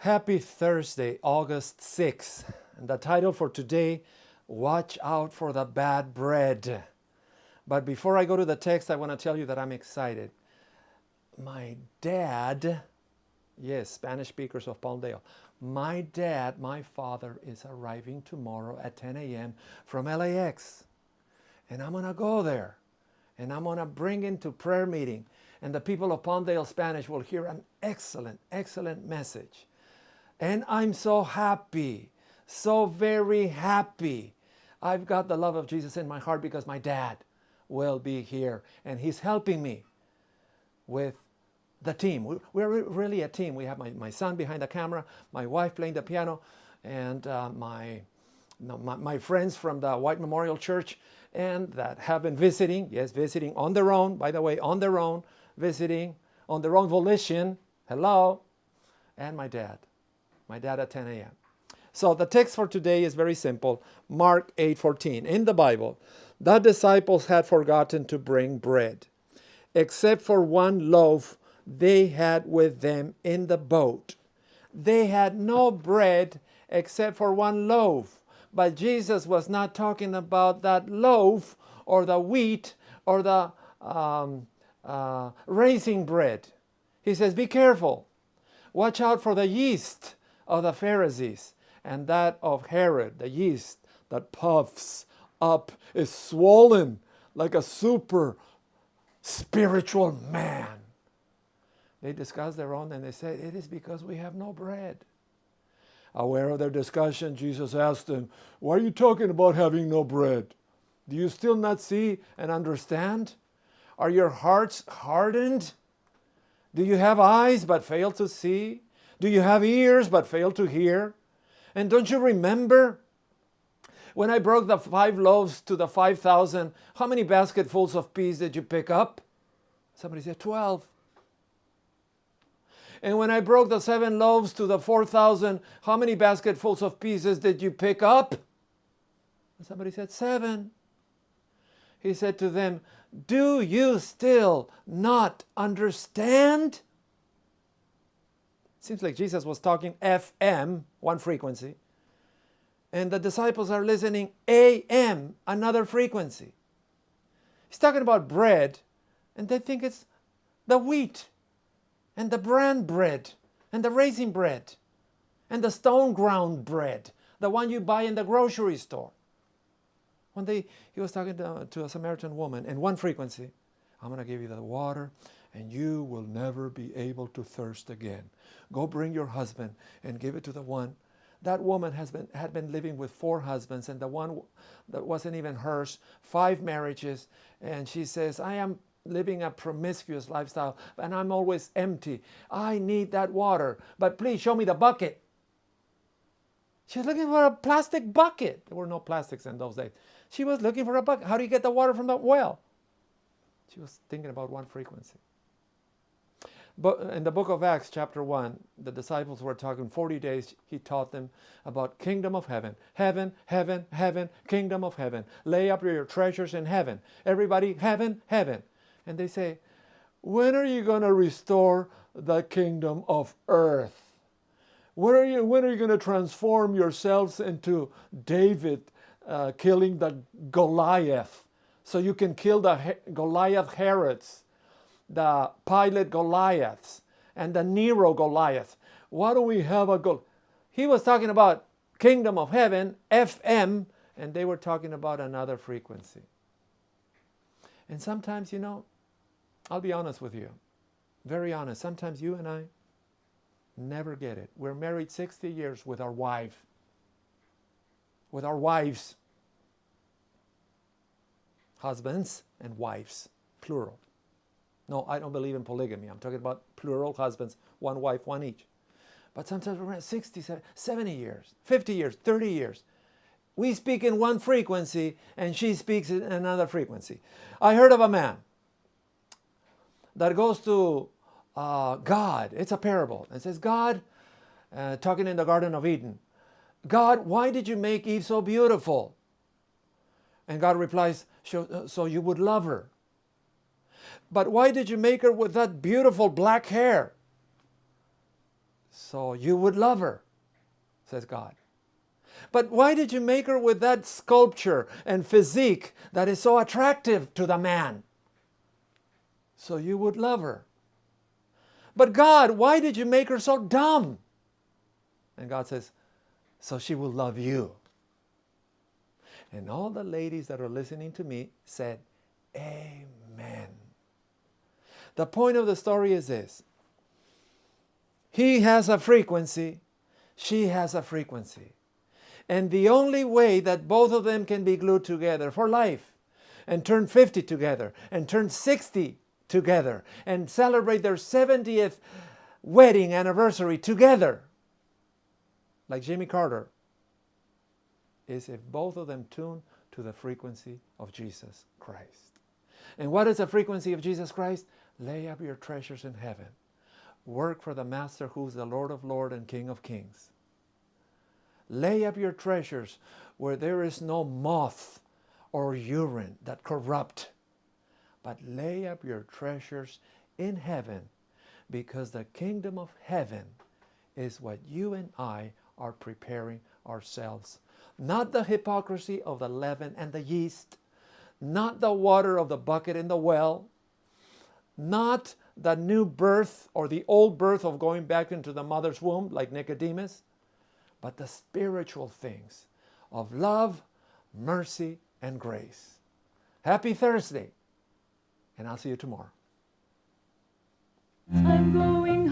Happy Thursday, August 6th. And the title for today, Watch Out for the Bad Bread. But before I go to the text, I want to tell you that I'm excited. My dad, yes, Spanish speakers of Palmdale, my dad, my father, is arriving tomorrow at 10 a.m. from LAX. And I'm going to go there. And I'm going to bring him to prayer meeting. And the people of Palmdale Spanish will hear an excellent, excellent message. And I'm so happy, so very happy. I've got the love of Jesus in my heart because my dad will be here. And he's helping me with the team. We're really a team. We have my son behind the camera, my wife playing the piano, and my friends from the White Memorial Church and that have been visiting, visiting on their own, by the way, on their own, visiting on their own volition. Hello. And my dad at 10 a.m. So the text for today is very simple. Mark 8:14. In the Bible, the disciples had forgotten to bring bread, except for one loaf they had with them in the boat. They had no bread except for one loaf. But Jesus was not talking about that loaf or the wheat or the raisin bread. He says, be careful. Watch out for the yeast of the Pharisees and that of Herod, the yeast that puffs up, is swollen like a super spiritual man. They discuss their own and they say, it is because we have no bread. Aware of their discussion, Jesus asked them, why are you talking about having no bread? Do you still not see and understand? Are your hearts hardened? Do you have eyes but fail to see? Do you have ears but fail to hear? And don't you remember when I broke the 5 loaves to the 5,000, how many basketfuls of peas did you pick up? Somebody said 12. And when I broke the 7 loaves to the 4,000, how many basketfuls of pieces did you pick up? Somebody said 7. He said to them, do you still not understand? Seems like Jesus was talking FM, one frequency, and the disciples are listening AM, another frequency. He's talking about bread, and they think it's the wheat and the bran bread and the raisin bread and the stone ground bread, the one you buy in the grocery store. One day he was talking to a Samaritan woman in one frequency. I'm going to give you the water and you will never be able to thirst again. Go bring your husband and give it to the one. That woman had been living with 4 husbands, and the one that wasn't even hers, 5 marriages. And she says, I am living a promiscuous lifestyle and I'm always empty. I need that water, but please show me the bucket. She's looking for a plastic bucket. There were no plastics in those days. She was looking for a bucket. How do you get the water from the well? She was thinking about one frequency. But in the book of Acts, chapter 1, the disciples were talking 40 days. He taught them about kingdom of heaven. Heaven, heaven, heaven, kingdom of heaven. Lay up your treasures in heaven. Everybody, heaven, heaven. And they say, when are you going to restore the kingdom of earth? When are you going to transform yourselves into David killing the Goliath so you can kill the Goliath Herods, the Pilate Goliaths, and the Nero Goliath? Why do we have a He was talking about kingdom of heaven, FM, and they were talking about another frequency. And sometimes, I'll be honest with you, very honest, sometimes you and I never get it. We're married 60 years with our wives. Husbands and wives, plural. No, I don't believe in polygamy. I'm talking about plural husbands, one wife, one each. But sometimes we're at 60, 70 years, 50 years, 30 years. We speak in one frequency and she speaks in another frequency. I heard of a man that goes to God. It's a parable. It says, God, talking in the Garden of Eden, God, why did you make Eve so beautiful? And God replies, so you would love her. But why did you make her with that beautiful black hair? so you would love her, says God. But why did you make her with that sculpture and physique that is so attractive to the man? So you would love her. But God, why did you make her so dumb? And God says, so she will love you. And all the ladies that are listening to me said, Amen. The point of the story is this. He has a frequency, she has a frequency. And the only way that both of them can be glued together for life and turn 50 together and turn 60 together and celebrate their 70th wedding anniversary together, like Jimmy Carter, is if both of them tune to the frequency of Jesus Christ. And what is the frequency of Jesus Christ? Lay up your treasures in heaven. Work for the Master who's the Lord of Lords and King of Kings. Lay up your treasures where there is no moth or urine that corrupt. But lay up your treasures in heaven, because the kingdom of heaven is what you and I are preparing ourselves. Not the hypocrisy of the leaven and the yeast, not the water of the bucket in the well, not the new birth or the old birth of going back into the mother's womb like Nicodemus, but the spiritual things of love, mercy, and grace. Happy Thursday, and I'll see you tomorrow. I'm going